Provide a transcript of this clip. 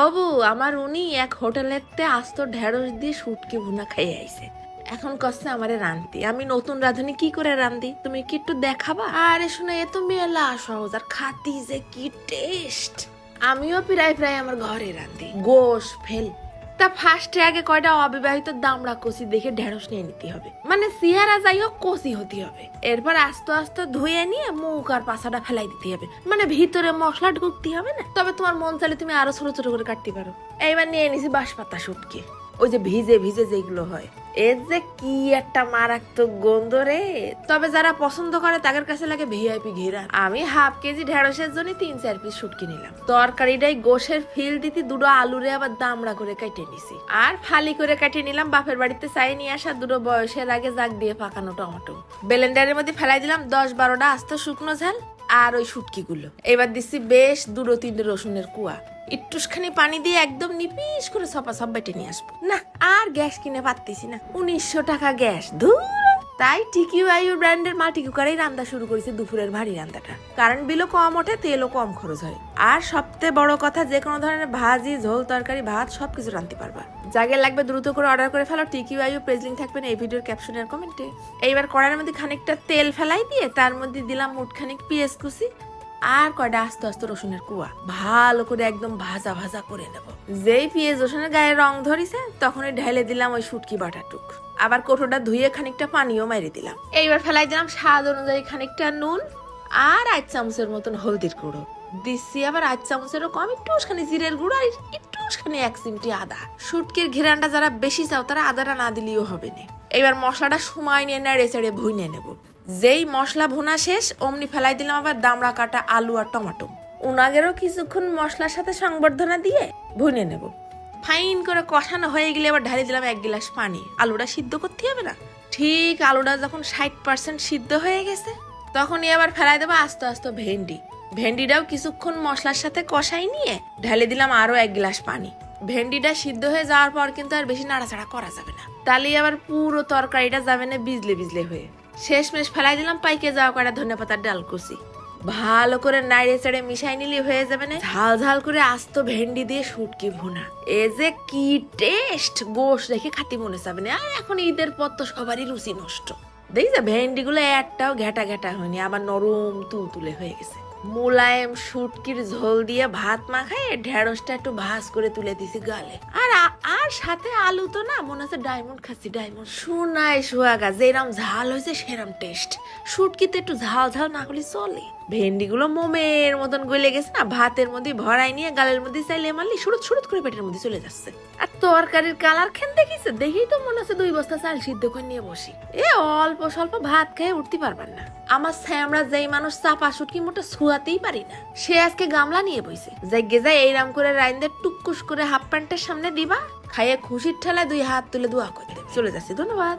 অবু আমার উনি এক হোটেলেতে আস্ত ঢেঁড়স দিয়ে শুটকি ভুনা খাইয়ে আইছে। এখন কষ্ট আমারে রান্তি, আমি নতুন রাঁধুনি কি করে রান্ধি তুমি কি একটু দেখাবা? আরে শুনে এ তো মেলা সহজ, আর খাতি যে কি টেস্ট। আমিও প্রায় প্রায় আমার ঘরে রান্ধি, গোশ ফেল। তা ফার্স্টে আগে কয়টা অবিবাহিত দামড়া কষি দেখে ঢেঁড়স নিয়ে নিতে হবে, মানে সিহারা যাই হোক কষি হতে হবে। এরপর আস্তে আস্তে ধুয়ে নিয়ে মুখ আর পাছাটা ফেলাই দিতে হবে, মানে ভিতরে মশলা ঢুকতে হবে না। তবে তোমার মন চাইলে তুমি আরো ছোট ছোট করে কাটতে পারো। এইবার নিয়ে নিছি বাঁশপাতা শুটকি, ওই যে ভিজে ভিজে যেগুলো হয়। এর যে কি একটা মারাত্মক গন্ধ রে। তবে যারা পছন্দ করে তাদের কাছে লাগে ভিআইপি ঘেরা। আমি হাফ কেজি ঢেঁড়সের জন্য 3-4 পিস শুটকি নিলাম। তরকারিটাই গোশের ফিল দিতে দুটো আলুরে আবার দামড়া করে কেটে নিছি, আর ফালি করে কেটে নিলাম বাপের বাড়িতে চাই নিয়ে আসা দুটো বয়সের আগে জাগ দিয়ে পাকানো টমেটো। ব্লেন্ডারের মধ্যে ফেলাই দিলাম 10-12টা আস্ত শুকনো ঝাল আর ওই শুটকি গুলো। এবার দিচ্ছি বেশ 2-3 রসুনের কুয়া, একটুখানি পানি দিয়ে একদম নিপিস করে সপা সব বেটে নিয়ে আসবো। না আর গ্যাস কিনে পারতেছি না, 1900 টাকা গ্যাস, ধুর। তাই TQIU ব্র্যান্ডের মাল্টি কুকারেই রান্না শুরু করেছি দুপুরের ভারী রান্নাটা। কারেন্ট বিলও কম ওঠে, তেলও কম খরচ হয়, আর সবচেয়ে বড় কথা যে কোনো ধরনের ভাজি ঝোল তরকারি ভাত সবকিছু রাঁধতে পারবা। যাকে লাগবে দ্রুত করে অর্ডার করে ফেলো। TQIU পেজ লিংক থাকবে না এই ভিডিওর ক্যাপশনের কমেন্টে। এইবার কড়াইয়ের মধ্যে খানিকটা তেল ফেলাই দিয়ে তার মধ্যে দিলাম মুঠখানিক পেঁয়াজ কুচি আর কয়টা আস্তে আস্তে রসুনের কুয়া, ভালো করে একদম ভাজা ভাজা করে নেব। যেই পেঁয়াজ রসুনের গায়ে রং ধরিছে তখনই ঢেলে দিলাম ওই শুটকি বাটাটুক, আবার কোটোটা ধুয়ে খানিকটা পানিও মারি দিলাম। এইবার ফেলাই দিলাম স্বাদ অনুযায়ী খানিকটা নুন আর 1 চামচের মতন হলদির গুঁড়ো দিচ্ছি, আবার 1 চামচেরও কম একটুখানি জিরের গুঁড়ো আর একটুখানি 1 চিমটি আদা। শুটকির ঘেরানটা যারা বেশি চাও তারা আদাটা না দিলেও হবে না। এবার মশলাটা সময় নিয়ে নেড়ে চেড়ে ভুনে নেব। যেই মশলা ভুনা শেষ অমনি ফেলাই দিলাম আবার দামড়া কাটা আলু আর টমেটো। উনাগেরও কিছুক্ষণ মশলার সাথে সংবর্ধনা দিয়ে ভুনে নেব। ফাইন করে কষানো হয়ে গেলে এবার ঢালি দিলাম 1 গ্লাস পানি। আলুটা সিদ্ধ করতে হবে না। ঠিক আলুটা যখন 60% সিদ্ধ হয়ে গেছে তখনই আবার ফেলাই দেবো আস্তে আস্তে ভেন্ডি। ভেন্ডিটাও কিছুক্ষণ মশলার সাথে কষাই নিয়ে ঢালি দিলাম আরো 1 গ্লাস পানি। ভেন্ডিটা সিদ্ধ হয়ে যাওয়ার পর কিন্তু আর বেশি নাড়াচাড়া করা যাবে না, তাহলে আবার পুরো তরকারিটা যাবে না বিজলে বিজলে হয়ে। শেষমেশ ফেলাই দিলাম পাইকে যাওয়া কটা ধনেপাতার ডাল কুচি। ভালো করে নাড়িয়ে চেড়ে মিশাই নিলে হয়ে যাবে না ঝাল ঝাল করে আস্ত ভেন্ডি দিয়ে শুটকি ভুনা। এ যে কি টেস্ট, গোশ রেখে খাতি মনে যাবে না। আর এখন ঈদের পর তো সবারই রুচি নষ্ট। দেখি যে ভেন্ডি গুলো একটাও ঘেটা ঘেটা হয়নি, আবার নরম তুলতুলে হয়ে গেছে। মোলায়েম শুটকির ঝোল দিয়ে ভাত মাখায় ঢেঁড়সটা একটু ভাজ করে তুলে দিছি গালে। আর সাথে আলু তো না মনে হচ্ছে ডায়মন্ড খাচ্ছি, ডায়মন্ড। শোনায় সোহাগা যেরম ঝাল হয়েছে সেরম টেস্ট। শুটকিতে একটু ঝাল ঝাল না হলে চলে। ভেন্ডিগুলো মোমের মতন গলে গেছে না, ভাতের মধ্যে ভরাই নিয়ে গালের মধ্যে চাইলে মারলি সুরত সুরত করে পেটের মধ্যে চলে যাচ্ছে। আর তরকারির কালার খেন দেখিছে, দেখেই তো মনে হচ্ছে 2 বস্তা চাল সিদ্ধ করে নিয়ে বসি। এ অল্প স্বল্প ভাত খেয়ে উঠতে পারবেন না। আমার স্যামরা যেই মানুষ চাপা শুটকি মোটা ছুয়াতেই পারি না, সে আজকে গামলা নিয়ে বইছে। জায়গে যায় এইরাম করে রাইন্দে টুকুস করে হাফ প্যান্টের সামনে দিবা, খাইয়ে খুশির ঠেলায় 2 হাত তুলে দোয়া করে দেবে। চলে যাচ্ছে, ধন্যবাদ।